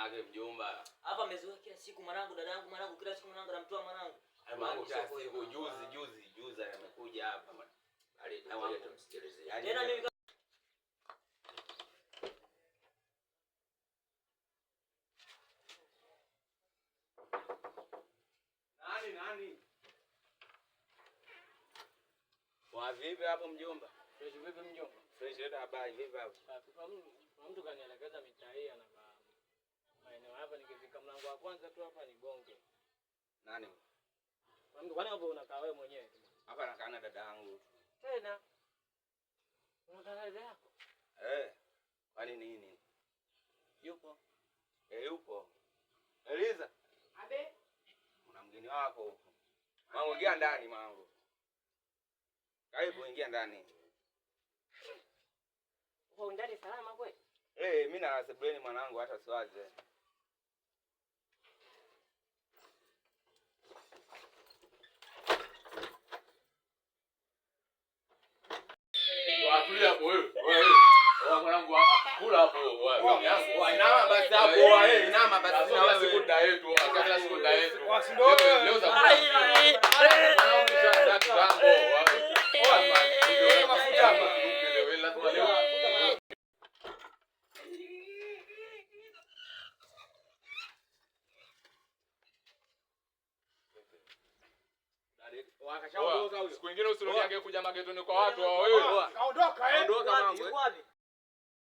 Age mjomba. Hapa amezoea kila siku mwanangu, dadangu kila siku mwanangu anamtoa mwanangu. Mwanangu siku juzi amekuja hapa. Na wangu tumsikilize. Tena mimi Nani? Wa vipi hapo mjomba? Fresh vipi mjomba? Fresh leta habari vipi hapo? Kwa mtu kanielekeza mitaa hii na maeneo hapa nikifika mlango wa kwanza tu hapa ni bonge. Nani? Kwa mtu kwani hapo unakaa wewe mwenyewe? Hapa nakaa na dada yangu. Tena. Unakaa na dada yako? Kwani nini? Yupo. Yupo. Eliza. Abe. Una mgeni wako huko. Mangu ingia ndani mangu. Karibu ingia ndani. Uko ndani salama kweli? Mimi na sebuleni mwanangu hata siwaze. Tulia hapo wewe. Mwanangu kula hapo wewe. Inama basi hapo wewe, inama basi na wewe siku yetu, kila siku yetu. Leo za wakashaondoka huyo. Siku nyingine usirudiage kuja magetoni kwa watu wewe. Kaondoka.